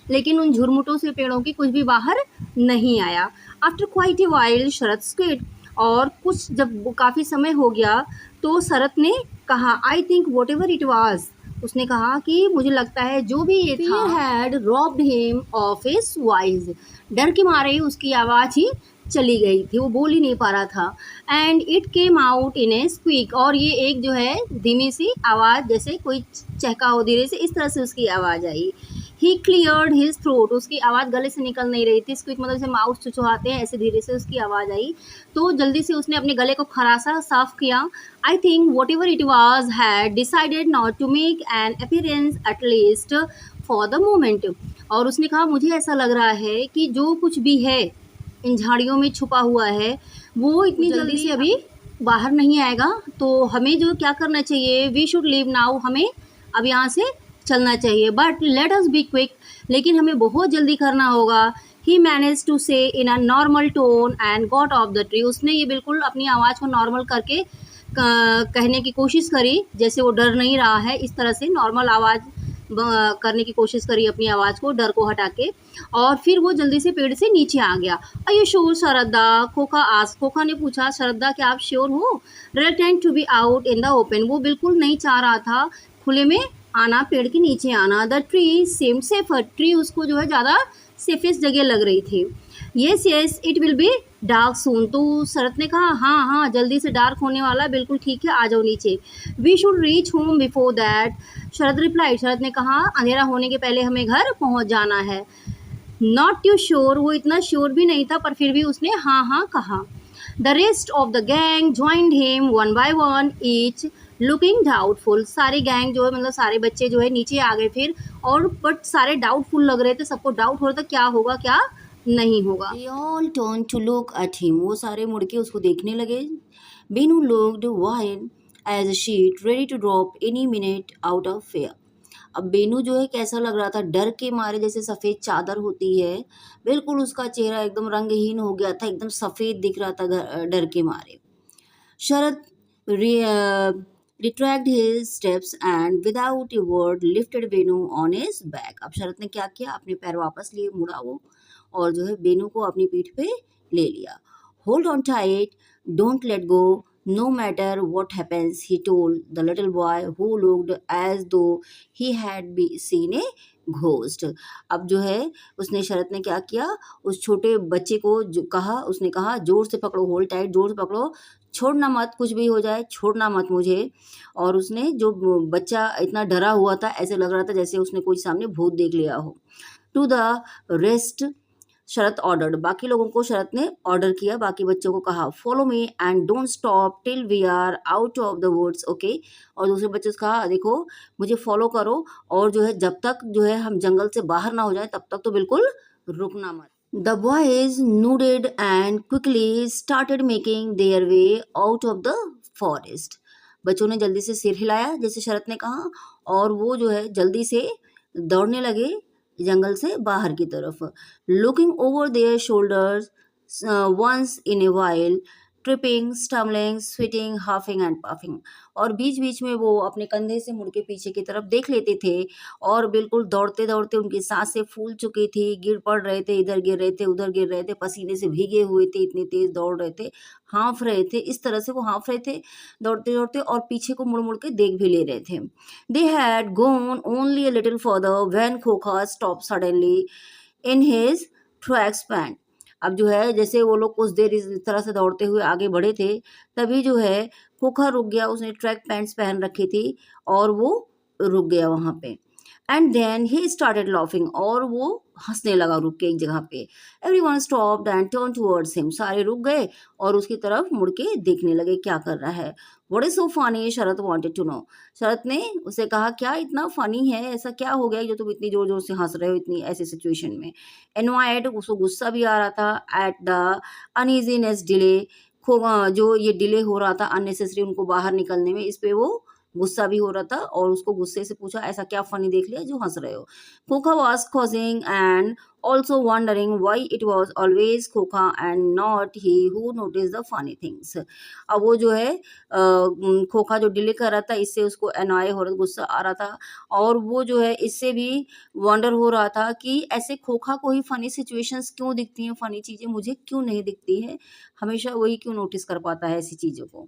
[SPEAKER 1] लेकिन उन झुरमुटों से पेड़ों की कुछ भी बाहर नहीं आया। After quite a while Sharad squid, और कुछ जब काफ़ी समय हो गया तो शरत ने कहा, आई think whatever it was, उसने कहा कि मुझे लगता है जो भी ये था, had robbed him of his voice, डर के मारे उसकी आवाज़ ही चली गई थी, वो बोल ही नहीं पा रहा था। And it came out in A squeak, और ये एक जो है धीमी सी आवाज़, जैसे कोई चहका हो धीरे से, इस तरह से उसकी आवाज़ आई। ही क्लियर्ड हिज थ्रोट, उसकी आवाज़ गले से निकल नहीं रही थी, स्क्वीक मतलब जैसे माउस चुचुहाते हैं, ऐसे धीरे से उसकी आवाज़ आई। तो जल्दी से उसने अपने गले को खरासा साफ किया। I think whatever it was had decided not to make an appearance at least for the moment, और उसने कहा मुझे ऐसा लग रहा है कि जो कुछ भी है इन झाड़ियों में छुपा हुआ है वो इतनी जल्दी से अभी बाहर नहीं आएगा, तो हमें जो क्या करना चाहिए, वी शुड लीव नाउ, हमें अब यहाँ से चलना चाहिए। But let us be quick, लेकिन हमें बहुत जल्दी करना होगा। ही manage to say in a normal tone and got off the tree, उसने ये बिल्कुल अपनी आवाज़ को नॉर्मल करके कहने की कोशिश करी, जैसे वो डर नहीं रहा है, इस तरह से नॉर्मल आवाज़ करने की कोशिश करी अपनी आवाज़ को, डर को हटा के, और फिर वो जल्दी से पेड़ से नीचे आ गया। आर यू श्योर श्रद्धा, खोखा आस्क्ड, खोखा ने पूछा, श्रद्धा क्या आप श्योर हो? Reluctant to be out in the open, वो बिल्कुल नहीं चाह रहा था खुले में आना, पेड़ के नीचे आना। The tree seemed safer, tree उसको जो है ज़्यादा सेफेस्ट जगह लग रही थी। Yes yes it will be dark soon, तो शरत ने कहा हाँ हाँ जल्दी से डार्क होने वाला, बिल्कुल ठीक है, आ जाओ नीचे। We should reach home before that, Sharad reply, Sharad ने कहा अंधेरा होने के पहले हमें घर पहुंच जाना है। नॉट टू श्योर, वो इतना श्योर भी नहीं था, पर फिर भी उसने हाँ हाँ कहा। The rest of the gang joined him one by one, each looking doubtful, सारे गैंग जो है मतलब सारे बच्चे जो है नीचे आ गए फिर, और बट सारे डाउटफुल लग रहे थे, सबको डाउट हो रहा था क्या होगा क्या नहीं होगा। They all turned to look at him, वो सारे मुड़ के उसको देखने लगे। Benu looked wild as a sheet ready to drop any minute out of fear, अब बेनू जो है कैसा लग रहा था, डर के मारे, जैसे सफ़ेद चादर होती है, बिल्कुल उसका चेहरा एकदम रंगहीन हो गया था, एकदम सफ़ेद दिख रहा था डर के मारे। Sharad retracked his steps and without a word lifted Benu on his back, अब शरद ने क्या किया, अपने पैर वापस लिए, मुड़ा वो, और जो है बेनू को अपनी पीठ पे ले लिया। Hold on tight, don't let go, no matter what happens, he told the little boy who looked as though he had seen a ghost, अब जो है उसने शरत ने क्या किया, उस छोटे बच्चे को जो कहा, उसने कहा जोर से पकड़ो, होल्ड टाइट, जोर से पकड़ो, छोड़ना मत, कुछ भी हो जाए छोड़ना मत मुझे। और उसने जो बच्चा इतना डरा हुआ था, ऐसे लग रहा था जैसे उसने कोई सामने भूत देख लिया हो। To the rest Sharat ordered, बाकी लोगों को शरत ने ऑर्डर किया, बाकी बच्चों को कहा follow me and don't stop till we are out of the woods, okay. और दूसरे बच्चे से कहा देखो मुझे फॉलो करो, और जो है जब तक जो है हम जंगल से बाहर ना हो जाए तब तक तो बिल्कुल रुकना मत। The boys nodded and quickly started making their way out of the forest, बच्चों ने जल्दी से सिर हिलाया जैसे शरत ने कहा, और वो जो है जल्दी से दौड़ने लगे जंगल से बाहर की तरफ। Looking over their shoulders once in a while, tripping, stumbling, sweating, huffing and puffing, और बीच बीच में वो अपने कंधे से मुड़ के पीछे की तरफ देख लेते थे, और बिल्कुल दौड़ते दौड़ते उनकी सांसें फूल चुकी थी, गिर पड़ रहे थे, इधर गिर रहे थे उधर गिर रहे थे, पसीने से भीगे हुए थे, इतनी तेज दौड़ रहे थे, हाँफ रहे थे, इस तरह से वो हाँफ रहे थे दौड़ते दौड़ते, और पीछे को मुड़ मुड़ के देख भी ले रहे थे। They had gone only a little further when Khokha stop suddenly in his tracks pant, अब जो है जैसे वो लोग कुछ देर इस तरह से दौड़ते हुए आगे बढ़े थे, तभी जो है खोखा रुक गया, उसने ट्रैक पैंट्स पहन रखी थी और वो रुक गया वहाँ पे। And then he started laughing, और वो हंसने लगा रुक के एक जगह पे। Everyone stopped and turn towards him, सारे रुक गए और उसकी तरफ मुड़ के देखने लगे क्या कर रहा है। What is so funny, Sharat wanted to know, Sharat ने उसे कहा क्या इतना फनी है, ऐसा क्या हो गया जो तुम इतनी जोर जोर से हंस रहे हो इतनी ऐसी सिचुएशन में। एनवाइड, उसको गुस्सा भी आ रहा था, एट द अनइजीनेस डिले, जो ये डिले हो रहा था अननेसेसरी उनको बाहर निकलने में, इस पे वो
[SPEAKER 2] गुस्सा भी हो रहा था और उसको गुस्से से पूछा ऐसा क्या फनी देख लिया जो हंस रहे हो। खोखा was causing and also wondering why it was always खोखा and not he who noticed the funny things। अब वो जो है खोखा जो डिले कर रहा था इससे उसको एनॉय हो रहा, गुस्सा आ रहा था और वो जो है इससे भी वंडर हो रहा था कि ऐसे खोखा को ही फनी सिचुएशंस क्यों दिखती हैं, फनी चीजें मुझे क्यों नहीं दिखती है, हमेशा वही क्यों नोटिस कर पाता है ऐसी चीजों को।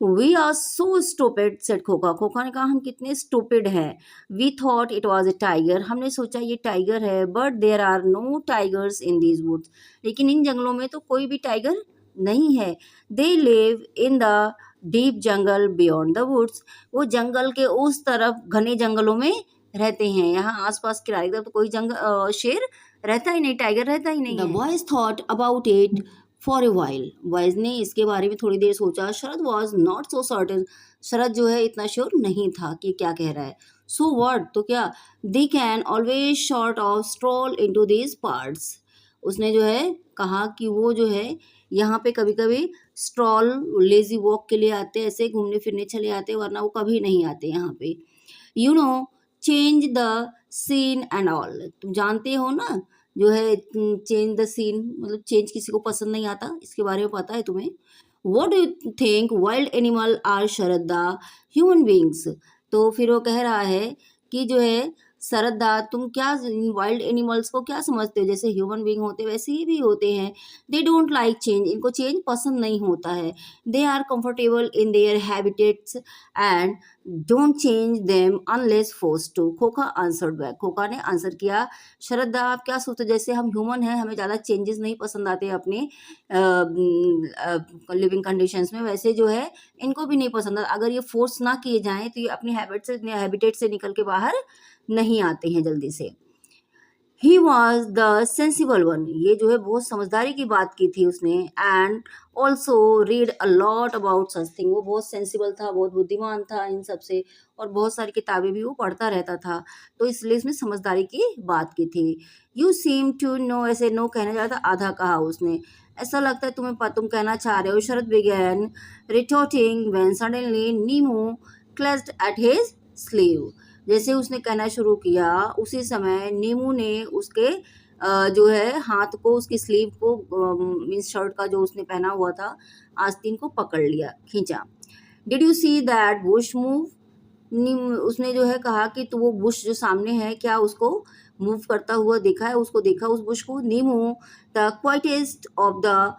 [SPEAKER 2] We are so stupid said Khokha. Khokha ने कहा हम कितने स्टूपिड हैं। We thought it was a tiger, हमने सोचा ये टाइगर है, but there are no tigers in these woods, लेकिन इन जंगलों में तो कोई भी टाइगर नहीं है। They live in the deep jungle beyond the woods, वो जंगल के उस तरफ घने जंगलों में रहते हैं, यहाँ आसपास किनारे तरफ तो कोई शेर रहता ही नहीं, टाइगर रहता ही नहीं है। The boys thought about it for a while, boys ने इसके बारे में थोड़ी देर सोचा। शरद वॉज नॉट सो सर्टेन, शरद जो है इतना श्योर नहीं था कि क्या कह रहा है। सो व्हाट, तो क्या, they can always short of stroll into these parts, उसने जो है कहा कि वो जो है यहाँ पे कभी कभी स्ट्रॉल लेजी वॉक के लिए आते, ऐसे घूमने फिरने चले आते, वरना वो कभी नहीं आते यहाँ पे। You know change the scene and all, तुम जानते हो ना जो है चेंज द सीन मतलब चेंज किसी को पसंद नहीं आता, इसके बारे में पता है तुम्हें। What do you think wild animal are Sharad the human beings, तो फिर वो कह रहा है कि जो है शरदा तुम क्या वाइल्ड एनिमल्स को क्या समझते हो, जैसे ह्यूमन बींग होते वैसे ही भी होते हैं। दे डोंट लाइक चेंज, इनको चेंज पसंद नहीं होता है। They are comfortable in their habitats and don't change them unless force to, Khokha answered back, Khokha ने आंसर किया। शरदा आप क्या सोचते हो, जैसे हम ह्यूमन हैं हमें ज़्यादा चेंजेस नहीं पसंद आते अपने लिविंग कंडीशंस में, वैसे जो है इनको भी नहीं पसंद, अगर ये फोर्स ना किए जाएं तो ये अपनी हैबिटेट से निकल के बाहर नहीं आते हैं जल्दी से। ही वॉज द सेंसिबल वन, ये जो है बहुत समझदारी की बात की थी उसने। And also read a lot about such thing, वो बहुत सेंसिबल था, बहुत बुद्धिमान था इन सब से, और बहुत सारी किताबें भी वो पढ़ता रहता था, तो इसलिए इसमें समझदारी की बात की थी। यू सीम टू नो, ऐसे नो कहने जा रहा था, आधा कहा उसने, ऐसा लगता है तुम कहना चाह रहे हो। Sharad began retorting when suddenly Neemu clutched at his sleeve, जैसे उसने कहना शुरू किया उसी समय नीमू ने उसके जो है हाथ को, उसकी स्लीव को, मीन्स शर्ट का जो उसने पहना हुआ था आस्तीन को पकड़ लिया, खींचा। Did you see that Bush move, उसने जो है कहा कि तो वो बुश जो सामने है क्या उसको मूव करता हुआ देखा है, उसको देखा उस बुश को। Neemu the quietest of the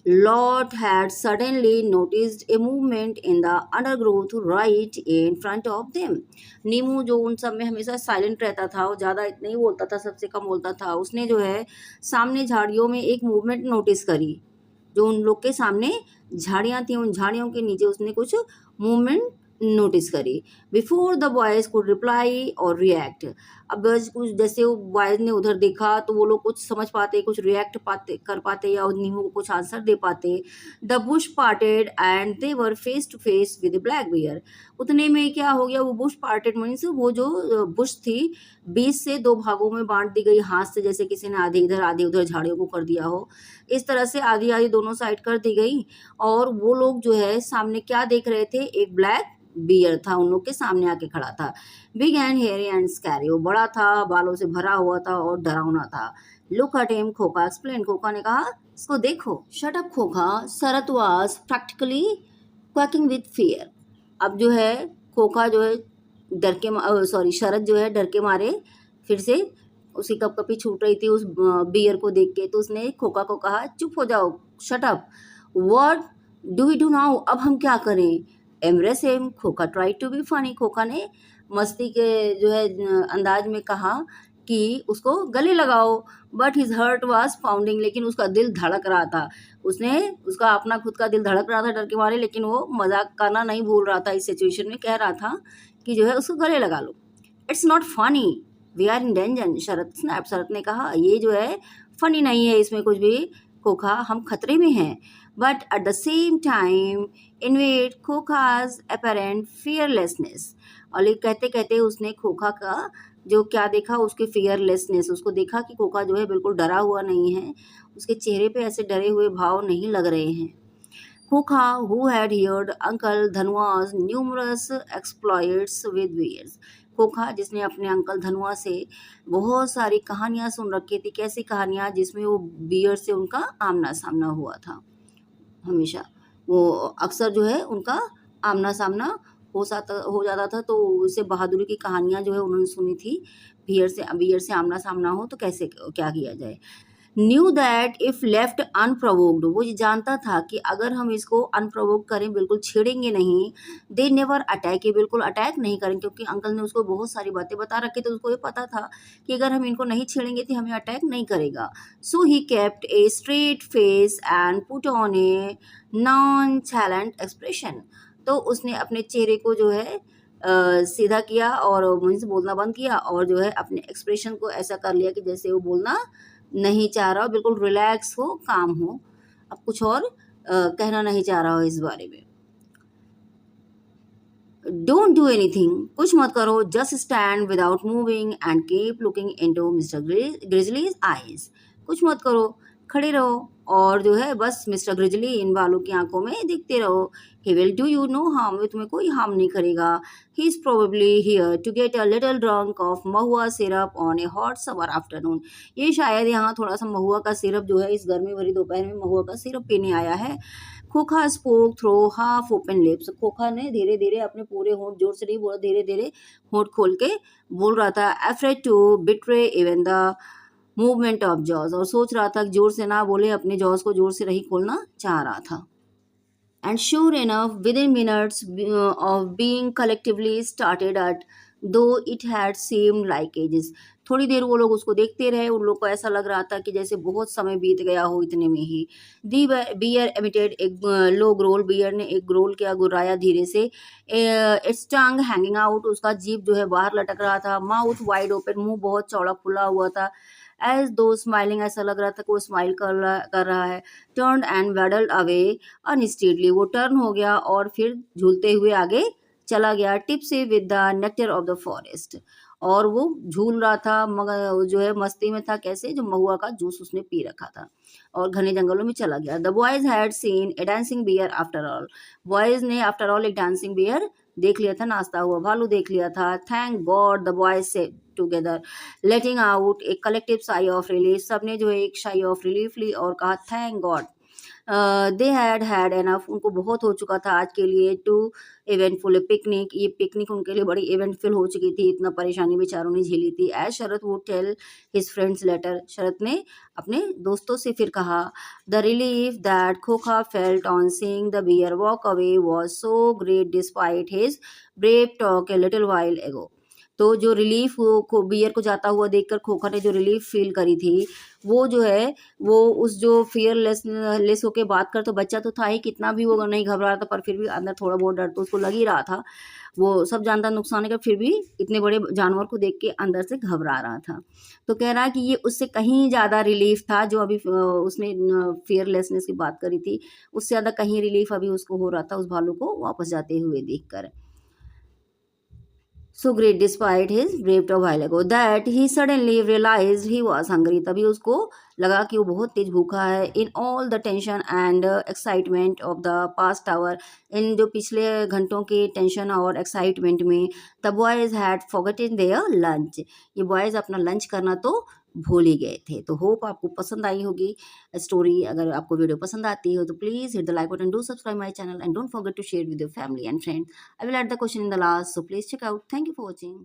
[SPEAKER 2] Lot had suddenly noticed a movement in the undergrowth right in front of them। नीमू जो उन सब में हमेशा साइलेंट रहता था, वो ज़्यादा इतना ही बोलता था, सबसे कम बोलता था, उसने जो है सामने झाड़ियों में एक मूवमेंट नोटिस करी, जो उन लोग के सामने झाड़ियाँ थी, उन झाड़ियों के नीचे उसने कुछ मूवमेंट नोटिस करी। Before the boys could reply और रिएक्ट, अब कुछ जैसे वो बॉयज ने उधर देखा तो वो लोग कुछ समझ पाते, कुछ रिएक्ट कर पाते या नीमू को कुछ आंसर दे पाते। The bush parted and they were face to face with black bear, उतने में क्या हो गया, वो बुश पार्टेड मीन्स वो जो बुश थी 20 से 2 भागों में बांट दी गई हाथ से, जैसे किसी ने आधे इधर आधे उधर झाड़ियों को कर दिया हो, इस तरह से आधी आधी दोनों साइड कर दी गई। और वो लोग जो है सामने क्या देख रहे थे, एक ब्लैक बियर था उन लोग के सामने आके खड़ा था। Big and hairy and scary, वो बड़ा था, बालों से भरा हुआ था और डरावना था। लुक एट हिम, खोखा एक्सप्लेन, खोखा ने कहा इसको देखो। शट अप खोखा, शरद was practically quaking with fear, अब जो है खोखा जो है शरद जो है डर के मारे फिर से उसकी कपकपी छूट रही थी उस बियर को देख के, तो उसने खोखा को कहा चुप हो जाओ, shut up. What do we do now, अब हम क्या करें। Embrace him, Khokha try to be funny, Khokha ने मस्ती के जो है अंदाज में कहा कि उसको गले लगाओ। But his heart was pounding, लेकिन उसका दिल धड़क रहा था, उसने उसका अपना खुद का दिल धड़क रहा था डर के मारे, लेकिन वो मजाक करना नहीं भूल रहा था। इस सिचुएशन में कह रहा था कि जो है उसको गले लगा लो। It's not funny, we are in danger, Sharad ने कहा ये जो है फनी नहीं है इसमें कुछ भी, खोखा हम खतरे में हैं। But at the same time envied Khokha's apparent fearlessness, और ये कहते कहते उसने खोखा का जो क्या देखा, उसके फियरलेसनेस, उसको देखा कि खोखा जो है बिल्कुल डरा हुआ नहीं है, उसके चेहरे पे ऐसे डरे हुए भाव नहीं लग रहे हैं। Kokha, who had heard Uncle Dhanwa's numerous exploits with bears. खोखा जिसने अपने अंकल धनुआ से बहुत सारी कहानियां सुन रखी थी। कैसी कहानियां? जिसमें वो बियर से उनका आमना सामना हुआ था। हमेशा वो अक्सर जो है उनका आमना सामना हो जाता था। तो उससे बहादुरी की कहानियां जो है उन्होंने सुनी थी। बियर से आमना सामना हो तो कैसे क्या किया जाए। Knew that if left unprovoked, वो ये जानता था कि अगर हम इसको अनप्रोवोक करें, बिल्कुल छेड़ेंगे नहीं, दे नेवर अटैक, ये बिल्कुल अटैक नहीं करेंगे, क्योंकि अंकल ने उसको बहुत सारी बातें बता रखी थी। उसको ये पता था कि अगर हम इनको नहीं छेड़ेंगे तो हमें अटैक नहीं करेगा। So he kept a straight face and put on a nonchalant expression. तो उसने अपने चेहरे को जो है सीधा किया और मुझे से बोलना बंद किया, और जो है अपने एक्सप्रेशन को ऐसा कर लिया कि जैसे वो बोलना नहीं चाह रहा हो, बिल्कुल रिलैक्स हो, काम हो, अब कुछ और कहना नहीं चाह रहा हो इस बारे में। डोंट डू एनीथिंग, कुछ मत करो, just stand without moving and keep looking into mister grizzlies eyes. कुछ मत करो, खड़े रहो और जो है बस मिस्टर ग्रिजली इन बालों की आंखों में देखते रहो। He will do you no harm, वो तुम्हें कोई हार्म नहीं करेगा। He is probably here to get a little drunk of mahua syrup on a hot summer afternoon. ये शायद यहाँ थोड़ा सा महुआ का सिरप जो है इस गर्मी भरी दोपहर में महुआ का सिरप पीने आया है। Khokha spoke through half open lips, Khokha ने धीरे धीरे अपने पूरे होंठ, जोर से नहीं बोला, धीरे धीरे होंठ खोल के बोल रहा था। Afraid to betray even the movement of jaws, और सोच रहा था कि जोर से ना बोले, अपने जॉज को जोर से नहीं खोलना चाह रहा था। And sure enough, within minutes of being collectively started at, though it had seemed like ages, थोड़ी देर वो लोग उसको देखते रहे। उन लोग को ऐसा लग रहा था कि जैसे बहुत समय बीत गया हो इतने में ही। दी बियर एमिटेड एक लो ग्रोल, बियर ने एक ग्रोल किया, गुर्राया धीरे से। इट्स टंग हैंगिंग आउट, उसका जीभ जो है बाहर लटक रहा था। माउथ वाइड ओपन, मुंह बहुत चौड़ा खुला हुआ था। एज दो स्माइलिंग, ऐसा लग रहा था कि वो स्माइल कर रहा है। टर्न एंड वैडल्ड अवे अनस्टेडली, वो टर्न हो गया और फिर झूलते हुए आगे चला गया। टिप से with the nectar of the forest, और वो झूल रहा था मगर जो है मस्ती में था। कैसे? जो महुआ का जूस उसने पी रखा था और घने जंगलों में चला गया। The boys had seen a dancing bear after all, boys ने आफ्टर ऑल एक डांसिंग बियर देख लिया था, नाचता हुआ भालू देख लिया था। Thank God, the boys said together, letting out a collective sigh of relief, सबने जो है एक साई ऑफ रिलीफ ली और कहा thank God. They had enough, उनको बहुत हो चुका था आज के लिए। टू इवेंटफुल पिकनिक, ये पिकनिक उनके लिए बड़ी इवेंटफुल हो चुकी थी, इतना परेशानी बेचारों ने झेली थी। As Sharat would tell his friends later, Sharat ने अपने दोस्तों से फिर कहा। The relief that Khokha felt on seeing the bear walk away was so great despite his brave talk a little while ago. तो जो रिलीफ को बियर को जाता हुआ देखकर खोखा ने जो रिलीफ फील करी थी, वो जो है वो उस जो लेस होके बात कर, तो बच्चा तो था ही, कितना भी वो नहीं घबरा रहा था, पर फिर भी अंदर थोड़ा बहुत डर तो उसको लग ही रहा था। वो सब जानता नुकसान है, फिर भी इतने बड़े जानवर को देख के अंदर से घबरा रहा था। तो कह रहा है कि ये उससे कहीं ज़्यादा रिलीफ था, जो अभी उसने फियरलेसनेस की बात करी थी, उससे ज़्यादा कहीं रिलीफ अभी उसको हो रहा था उस भालू को वापस जाते हुए देखकर। So great despite his brave a while ago that he suddenly realized he was hungry, तभी उसको लगा कि वो बहुत तेज भूखा है। In all the tension and excitement of the past hour, इन जो पिछले घंटों के टेंशन और एक्साइटमेंट में, the boys had forgotten their lunch, ये बॉयज़ अपना लंच करना तो भूल ही गए थे। तो होप आपको पसंद आई होगी स्टोरी। अगर आपको वीडियो पसंद आती हो तो please hit the like button, do subscribe my channel and don't forget to share with your family and friend. I will add the question in the last, so please check out. Thank you for watching.